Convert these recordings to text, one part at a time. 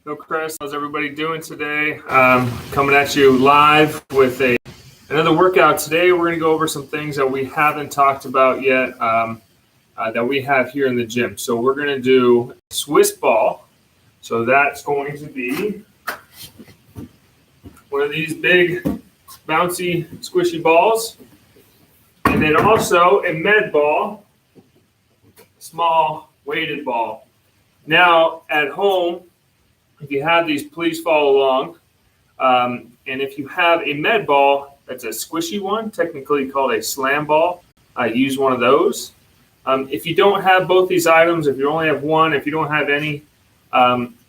Hillcrest, how's everybody doing today? Coming at you live with another workout today. We're going to go over some things that we haven't talked about yet that we have here in the gym. So we're going to do Swiss ball. So that's going to be one of these big, bouncy, squishy balls. And then also a med ball, small weighted ball. Now at home, if you have these, please follow along. And if you have a med ball, that's a squishy one, technically called a slam ball, use one of those. If you don't have both these items, if you only have one, if you don't have any,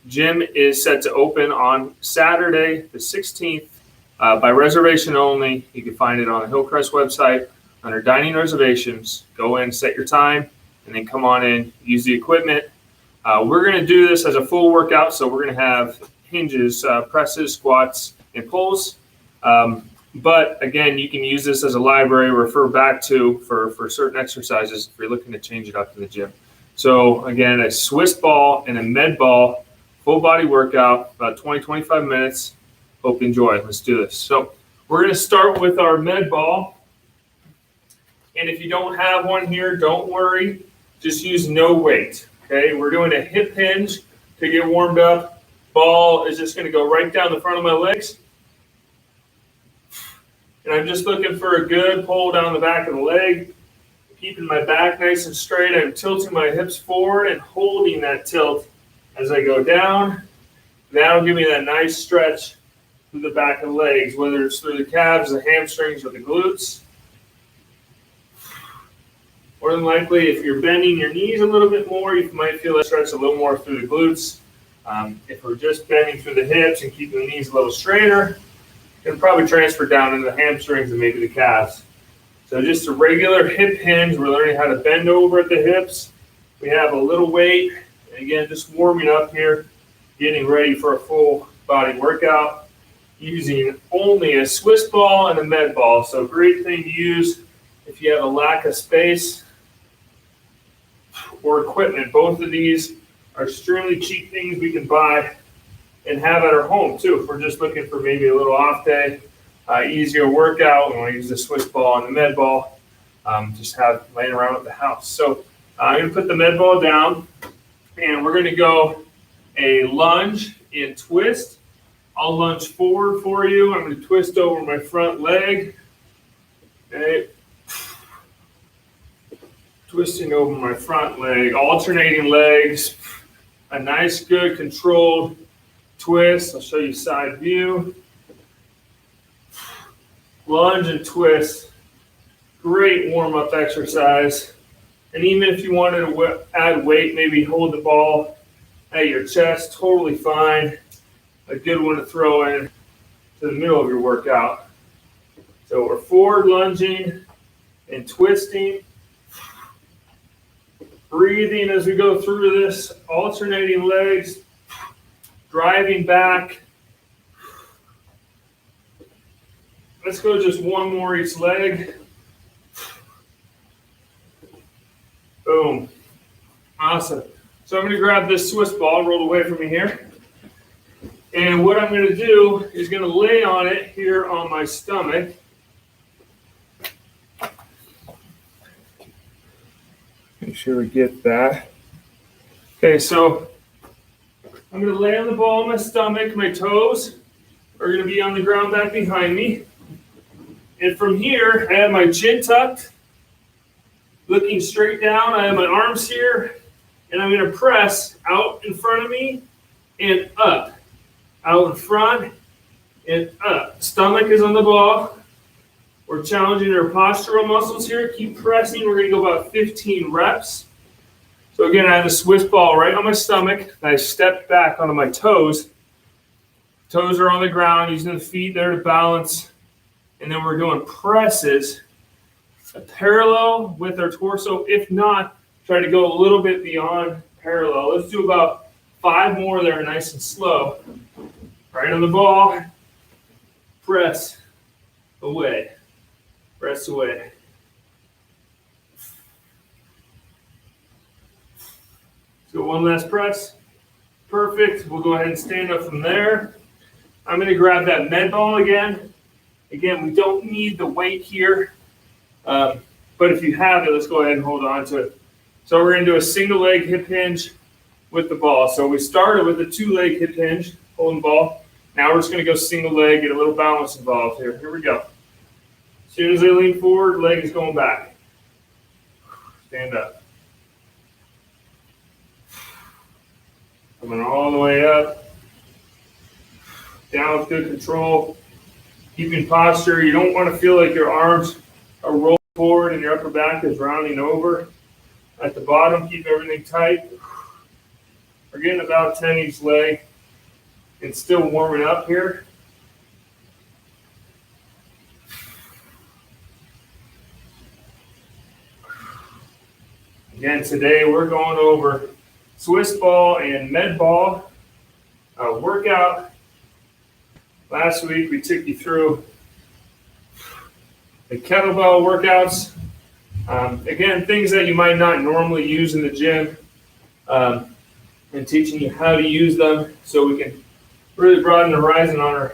gym is set to open on Saturday, the 16th, by reservation only. You can find it on the Hillcrest website under dining reservations. Go in, set your time, and then come on in, use the equipment. We're going to do this as a full workout, so we're going to have hinges, presses, squats, and pulls. But again, you can use this as a library, refer back to for certain exercises if you're looking to change it up in the gym. So again, a Swiss ball and a med ball, full body workout, about 20-25 minutes. Hope you enjoy. Let's do this. So we're going to start with our med ball. And if you don't have one here, don't worry. Just use no weight. Okay, we're doing a hip hinge to get warmed up. Ball is just going to go right down the front of my legs. And I'm just looking for a good pull down the back of the leg, keeping my back nice and straight. I'm tilting my hips forward and holding that tilt as I go down. That'll give me that nice stretch through the back of the legs, whether it's through the calves, the hamstrings, or the glutes. More than likely, if you're bending your knees a little bit more, you might feel that stretch a little more through the glutes. If we're just bending through the hips and keeping the knees a little straighter, it'll probably transfer down into the hamstrings and maybe the calves. So just a regular hip hinge. We're learning how to bend over at the hips. We have a little weight. And again, just warming up here, getting ready for a full body workout using only a Swiss ball and a med ball. So great thing to use if you have a lack of space or equipment. Both of these are extremely cheap things we can buy and have at our home too. If we're just looking for maybe a little off day, easier workout, we want to use the Swiss ball and the med ball, just have laying around at the house. So I'm going to put the med ball down and we're going to go a lunge and twist. I'll lunge forward for you. I'm going to twist over my front leg. Okay. Twisting over my front leg, alternating legs, a nice, good, controlled twist. I'll show you side view. Lunge and twist. Great warm-up exercise. And even if you wanted to add weight, maybe hold the ball at your chest, totally fine. A good one to throw in to the middle of your workout. So we're forward lunging and twisting. Breathing as we go through this, alternating legs, driving back. Let's go just one more each leg. Boom. Awesome. So I'm going to grab this Swiss ball, roll away from me here. And what I'm going to do is going to lay on it here on my stomach. Make sure we get that. Okay, so I'm going to lay on the ball on my stomach. My toes are going to be on the ground back behind me. And from here, I have my chin tucked, looking straight down. I have my arms here, and I'm going to press out in front of me and up. Out in front and up. Stomach is on the ball. We're challenging our postural muscles here. Keep pressing. We're going to go about 15 reps. So again, I have the Swiss ball right on my stomach. I step back onto my toes. Toes are on the ground, using the feet there to balance. And then we're doing presses parallel with our torso. If not, try to go a little bit beyond parallel. Let's do about 5 more there, nice and slow. Right on the ball. Press away. Press away. Let's go one last press. Perfect. We'll go ahead and stand up from there. I'm going to grab that med ball again. Again, we don't need the weight here, but if you have it, let's go ahead and hold on to it. So we're going to do a single leg hip hinge with the ball. So we started with a 2-leg hip hinge, holding ball. Now we're just going to go single leg, get a little balance involved here. Here we go. As soon as I lean forward, leg is going back. Stand up. Coming all the way up. Down with good control. Keeping posture. You don't want to feel like your arms are rolling forward and your upper back is rounding over. At the bottom, keep everything tight. We're getting about 10 each leg and still warming up here. Again, today we're going over Swiss ball and med ball workout. Last week we took you through the kettlebell workouts. Again, things that you might not normally use in the gym, and teaching you how to use them so we can really broaden the horizon on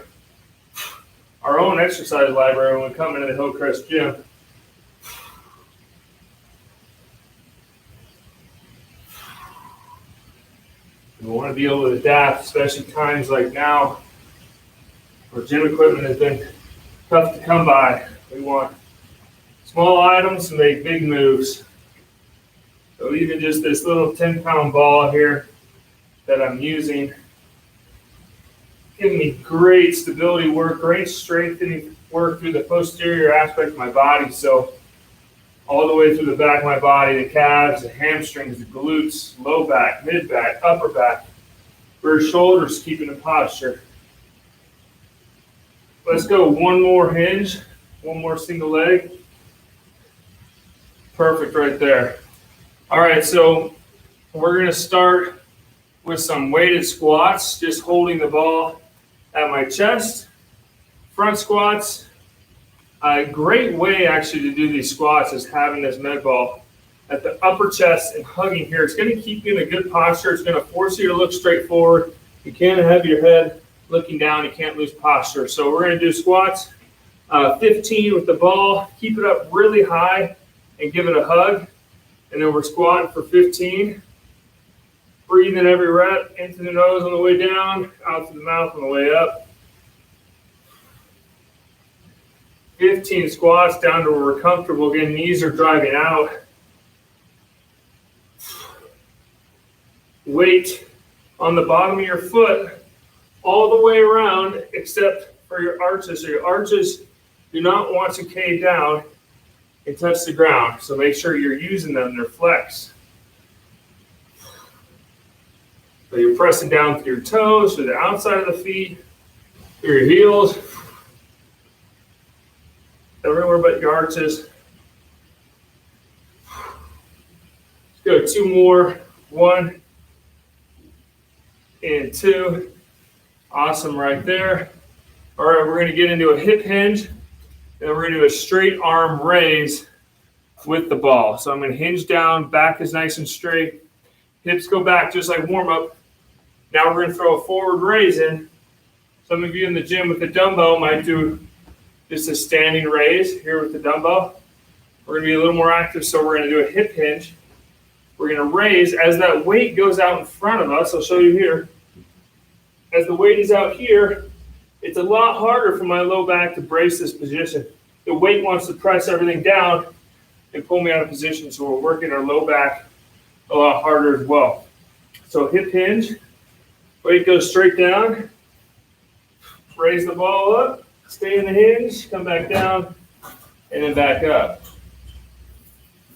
our own exercise library when we come into the Hillcrest gym. We want to be able to adapt, especially times like now where gym equipment has been tough to come by. We want small items to make big moves. So even just this little 10-pound ball here that I'm using, giving me great stability work, great strengthening work through the posterior aspect of my body. So all the way through the back of my body, the calves, the hamstrings, the glutes, low back, mid back, upper back, rear shoulders, keeping the posture. Let's go one more hinge, one more single leg. Perfect right there. All right, so we're going to start with some weighted squats, just holding the ball at my chest. Front squats. A great way actually to do these squats is having this med ball at the upper chest and hugging here. It's going to keep you in a good posture. It's going to force you to look straight forward. You can't have your head looking down. You can't lose posture. So we're going to do squats, 15 with the ball. Keep it up really high and give it a hug. And then we're squatting for 15. Breathing every rep into the nose on the way down, out to the mouth on the way up. 15 squats down to where we're comfortable. Again, knees are driving out. Weight on the bottom of your foot all the way around except for your arches. So your arches do not want to cave down and touch the ground. So make sure you're using them. They're flexed. So you're pressing down through your toes, through the outside of the feet, through your heels. Everywhere but your arches. Let's go 2 more. 1 and 2. Awesome right there. All right, we're going to get into a hip hinge. And then we're going to do a straight arm raise with the ball. So I'm going to hinge down. Back is nice and straight. Hips go back just like warm up. Now we're going to throw a forward raise in. Some of you in the gym with the dumbbell might do just a standing raise here with the dumbbell. We're going to be a little more active, so we're going to do a hip hinge. We're going to raise as that weight goes out in front of us. I'll show you here. As the weight is out here, it's a lot harder for my low back to brace this position. The weight wants to press everything down and pull me out of position, so we're working our low back a lot harder as well. So hip hinge, weight goes straight down, raise the ball up. Stay in the hinge, come back down, and then back up.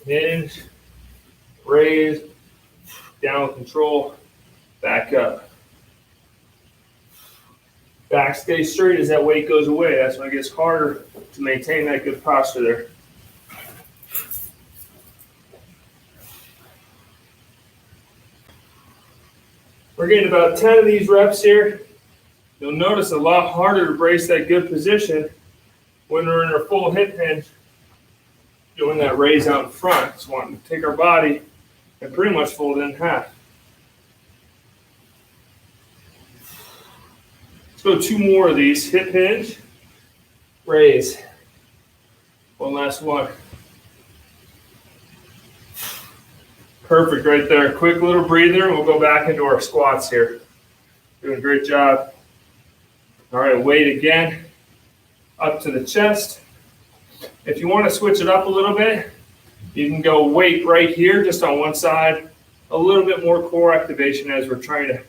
Hinge, raise, down with control, back up. Back stays straight as that weight goes away. That's when it gets harder to maintain that good posture there. We're getting about 10 of these reps here. You'll notice a lot harder to brace that good position when we're in our full hip hinge, doing that raise out in front. Just wanting to take our body and pretty much fold it in half. go 2 more of these. Hip hinge, raise. One last one. Perfect right there. Quick little breather, and we'll go back into our squats here. Doing a great job. All right, weight again, up to the chest. If you want to switch it up a little bit, you can go weight right here, just on one side. A little bit more core activation as we're trying to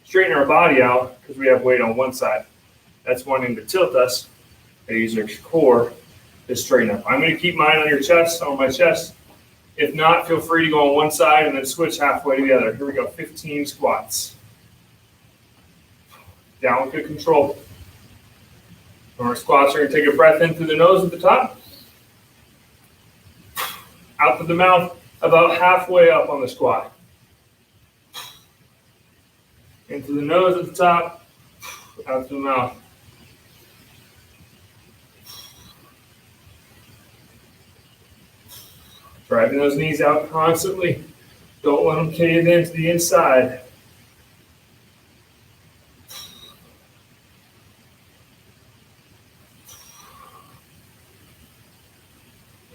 straighten our body out because we have weight on one side. That's wanting to tilt us. I use our core to straighten up. I'm going to keep mine on your chest, on my chest. If not, feel free to go on one side and then switch halfway to the other. Here we go, 15 squats. Down with good control. On our squats, we're going to take a breath in through the nose at the top. Out through the mouth, about halfway up on the squat. Into the nose at the top, out through the mouth. Driving those knees out constantly. Don't let them cave in to the inside.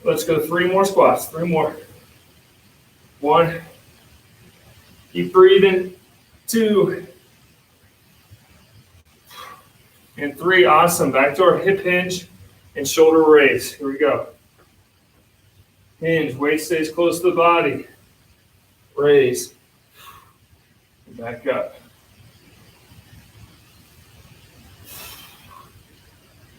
Let's go 3 more squats, 3 more. 1, keep breathing. 2, and 3, awesome. Back to our hip hinge and shoulder raise. Here we go. Hinge, weight stays close to the body. Raise. And back up.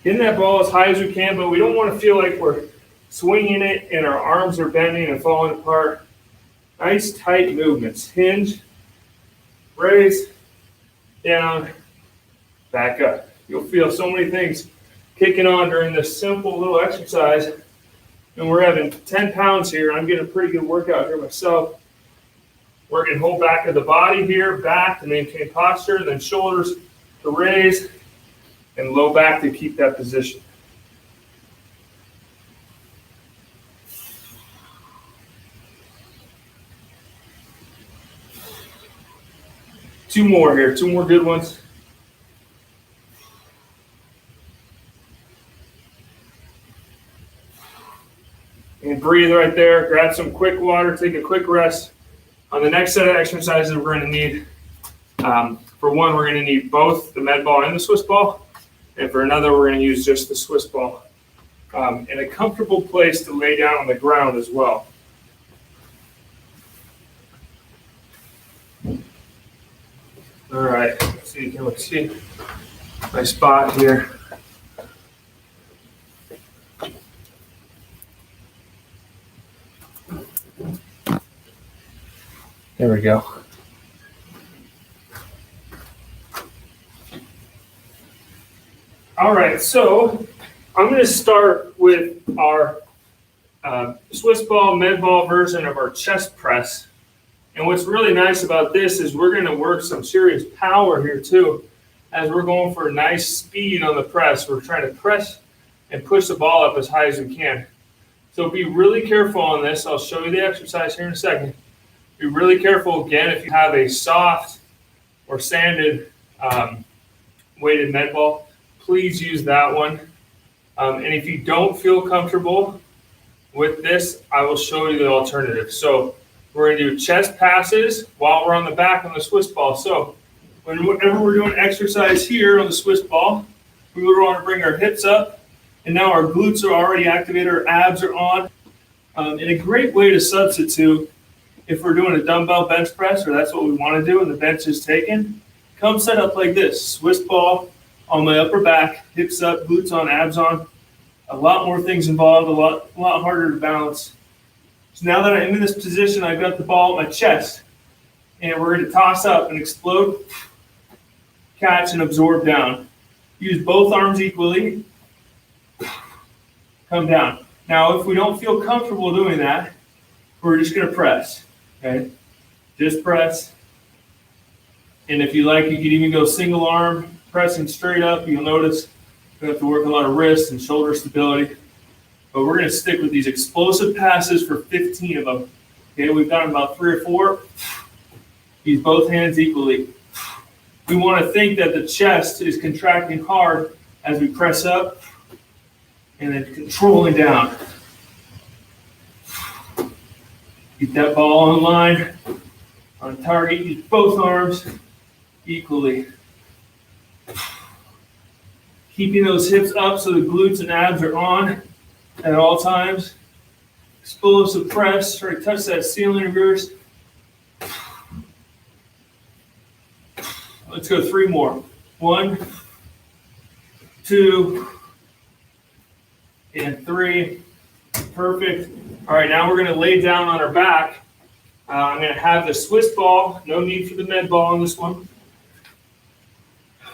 Getting that ball as high as we can, but we don't want to feel like we're swinging it and our arms are bending and falling apart. Nice tight movements. Hinge, raise, down, back up. You'll feel so many things kicking on during this simple little exercise. And we're having 10 pounds here. I'm getting a pretty good workout here myself. Working whole back of the body here, back to maintain posture, then shoulders to raise, and low back to keep that position. Two more here, 2 more good ones. And breathe right there. Grab some quick water, take a quick rest. On the next set of exercises, we're going to need, for one, we're going to need both the med ball and the Swiss ball. And for another, we're going to use just the Swiss ball. In a comfortable place to lay down on the ground as well. All right, let's see, can we see my spot here? There we go. All right, so I'm going to start with our Swiss ball, med ball version of our chest press. And what's really nice about this is we're going to work some serious power here too. As we're going for a nice speed on the press, we're trying to press and push the ball up as high as we can. So be really careful on this. I'll show you the exercise here in a second. Be really careful, again, if you have a soft or sanded weighted med ball, please use that one. And if you don't feel comfortable with this, I will show you the alternative. So we're going to do chest passes while we're on the back on the Swiss ball. So whenever we're doing exercise here on the Swiss ball, we would want to bring our hips up, and now our glutes are already activated, our abs are on. And a great way to substitute, if we're doing a dumbbell bench press, or that's what we want to do and the bench is taken, come set up like this. Swiss ball on my upper back, hips up, glutes on, abs on. A lot more things involved, a lot harder to balance. So now that I'm in this position, I've got the ball at my chest, and we're going to toss up and explode, catch, and absorb down. Use both arms equally, come down. Now, if we don't feel comfortable doing that, we're just going to press, okay? Just press. And if you like, you could even go single arm, pressing straight up. You'll notice we have to work a lot of wrist and shoulder stability. But we're going to stick with these explosive passes for 15 of them. Okay, we've done about 3 or 4. Use both hands equally. We want to think that the chest is contracting hard as we press up and then controlling down. Keep that ball on line, on target. Use both arms equally. Keeping those hips up so the glutes and abs are on at all times. Explosive press, try to touch that ceiling reverse. Let's go 3 more. 1, 2, and 3. Perfect. All right, now we're going to lay down on our back. I'm going to have the Swiss ball. No need for the med ball on this one.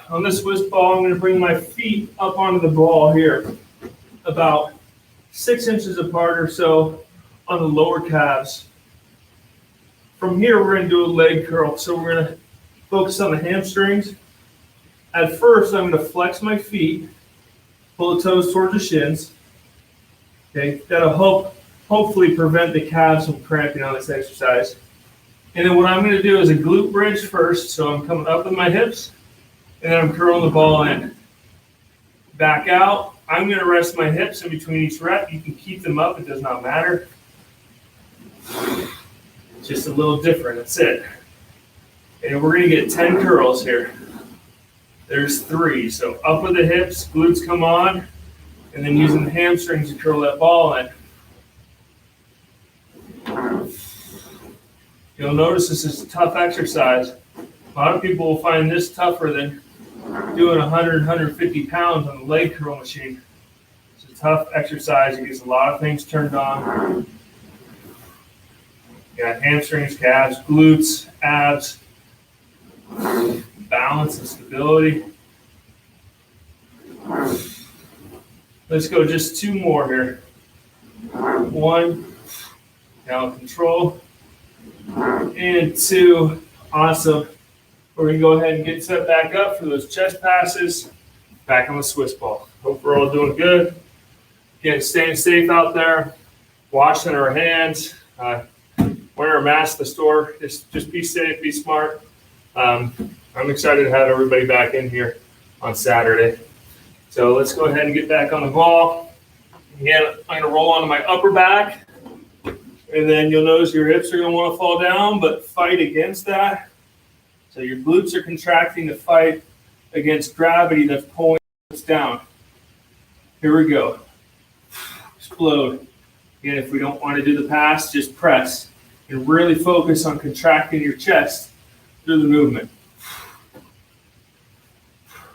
On the Swiss ball, I'm going to bring my feet up onto the ball here, about 6 inches apart or so on the lower calves. From here, we're going to do a leg curl. So we're going to focus on the hamstrings. At first, I'm going to flex my feet, pull the toes towards the shins. Okay, that'll hopefully prevent the calves from cramping on this exercise. And then what I'm going to do is a glute bridge first. So I'm coming up with my hips, and then I'm curling the ball in. Back out. I'm going to rest my hips in between each rep. You can keep them up. It does not matter. It's just a little different. That's it. And we're going to get 10 curls here. There's 3. So up with the hips, glutes come on, and then using the hamstrings to curl that ball in. You'll notice this is a tough exercise. A lot of people will find this tougher than doing 100, 150 pounds on the leg curl machine. It's a tough exercise. It gets a lot of things turned on. You got hamstrings, calves, glutes, abs, balance and stability. Let's go just 2 more here. 1, now control, and 2, awesome. We're going to go ahead and get set back up for those chest passes, back on the Swiss ball. Hope we're all doing good. Again, staying safe out there, washing our hands, wearing our mask at the store. Just be safe, be smart. I'm excited to have everybody back in here on Saturday. So let's go ahead and get back on the ball. Again, I'm going to roll onto my upper back, and then you'll notice your hips are going to want to fall down, but fight against that. So your glutes are contracting to fight against gravity that's pulling us down. Here we go. Explode. Again, if we don't want to do the pass, just press and really focus on contracting your chest through the movement.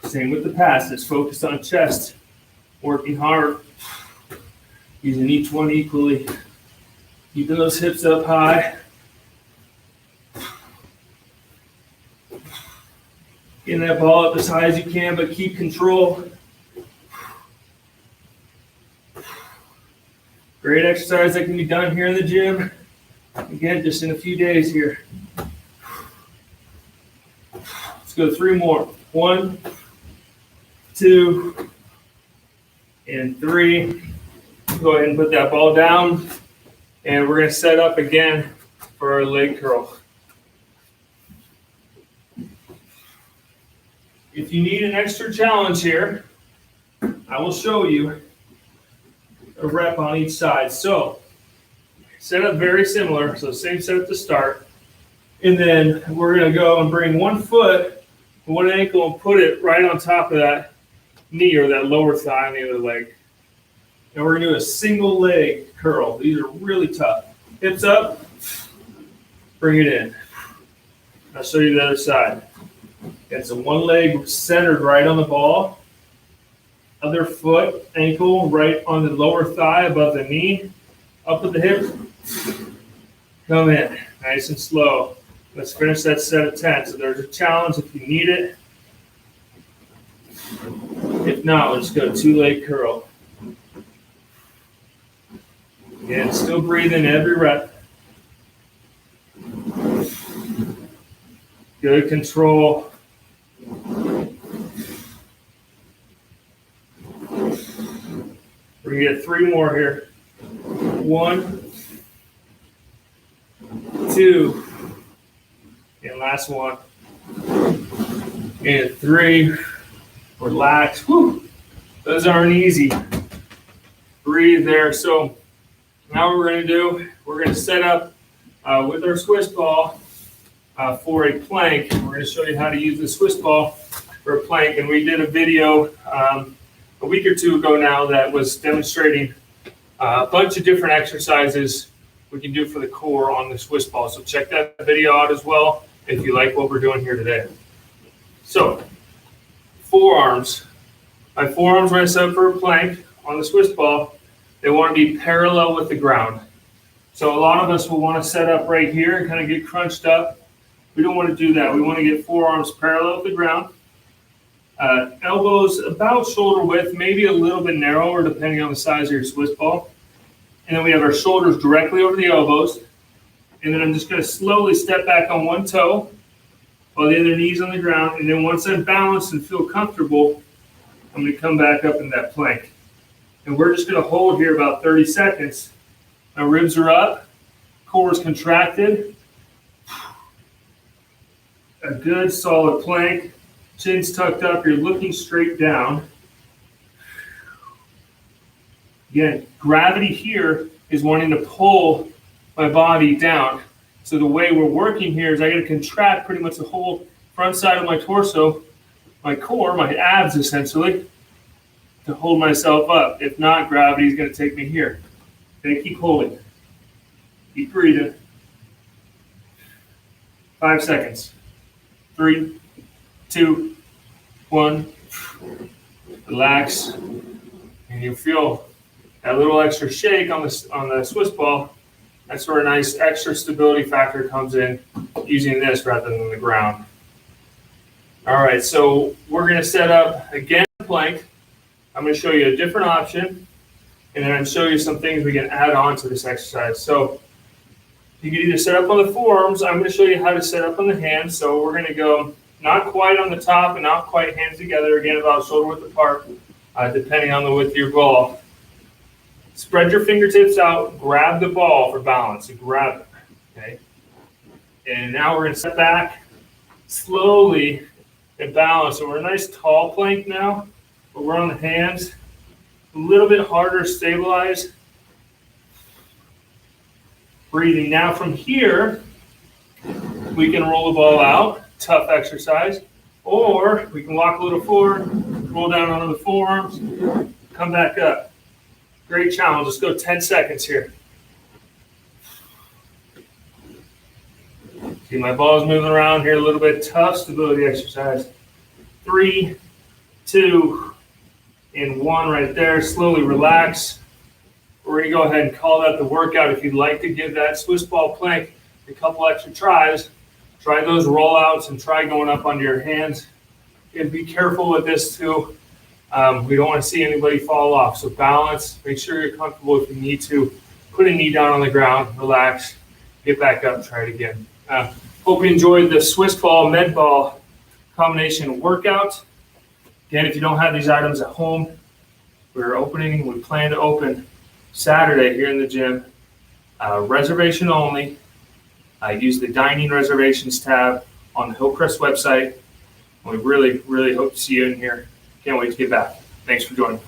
Same with the pass. Just focus on chest, working hard, using each one equally, keeping those hips up high. Getting that ball up as high as you can, but keep control. Great exercise that can be done here in the gym. Again, just in a few days here. Let's go 3 more. 1, 2, and 3. Go ahead and put that ball down. And we're going to set up again for our leg curl. If you need an extra challenge here, I will show you a rep on each side. So, set up very similar. So, same setup to start. And then we're going to go and bring one foot and one ankle and put it right on top of that knee or that lower thigh on the other leg. And we're going to do a single leg curl. These are really tough. Hips up, bring it in. I'll show you the other side. Okay, so one leg centered right on the ball. Other foot, ankle right on the lower thigh above the knee. Up with the hip. Come in, nice and slow. Let's finish that set of 10. So there's a challenge if you need it. If not, let's go 2-leg curl. Again, still breathing every rep. Good control. We're going to get 3 more here. 1, 2, and last one. And 3, relax. Whew. Those aren't easy. Breathe there. So now what we're going to do, we're going to set up with our Swiss ball for a plank. We're going to show you how to use the Swiss ball for a plank. And we did a video a week or two ago now that was demonstrating a bunch of different exercises we can do for the core on the Swiss ball. So check that video out as well if you like what we're doing here today. So forearms. My forearms, when I set up for a plank on the Swiss ball, they want to be parallel with the ground. So a lot of us will want to set up right here and kind of get crunched up. We don't want to do that. We want to get forearms parallel with the ground. Elbows about shoulder width, maybe a little bit narrower depending on the size of your Swiss ball. And then we have our shoulders directly over the elbows. And then I'm just going to slowly step back on one toe while the other knee's on the ground. And then once I'm balanced and feel comfortable, I'm going to come back up in that plank. And we're just going to hold here about 30 seconds. My ribs are up, core is contracted. A good solid plank. Chin's tucked up, you're looking straight down. Again, gravity here is wanting to pull my body down. So the way we're working here is I got to contract pretty much the whole front side of my torso, my core, my abs essentially, to hold myself up. If not, gravity is going to take me here. Okay, keep holding. Keep breathing. 5 seconds. 3, 2, 1. Relax. And you feel that little extra shake on the Swiss ball. That's where a nice extra stability factor comes in using this rather than the ground. All right, so we're going to set up again a plank. I'm going to show you a different option, and then I'm show you some things we can add on to this exercise. So you can either set up on the forearms. I'm going to show you how to set up on the hands. So we're going to go not quite on the top and not quite hands together. Again, about shoulder width apart, depending on the width of your ball. Spread your fingertips out. Grab the ball for balance. And grab it. Okay. And now we're going to step back slowly and balance. So we're a nice tall plank now, but we're on the hands. A little bit harder to stabilize. Breathing. Now from here, we can roll the ball out. Tough exercise. Or we can walk a little forward, roll down onto the forearms, come back up. Great challenge. Let's go 10 seconds here. See, my ball's moving around here a little bit. Tough stability exercise. 3, 2, and 1 right there. Slowly relax. We're going to go ahead and call that the workout. If you'd like to give that Swiss ball plank a couple extra tries, try those rollouts and try going up onto your hands. And be careful with this too. We don't want to see anybody fall off. So balance, make sure you're comfortable. If you need to, put a knee down on the ground, relax, get back up, try it again. Hope you enjoyed the Swiss ball, med ball combination workout. Again, if you don't have these items at home, we plan to open Saturday here in the gym. Reservation only. Use the dining reservations tab on the Hillcrest website. We really, really hope to see you in here. Can't wait to get back. Thanks for joining.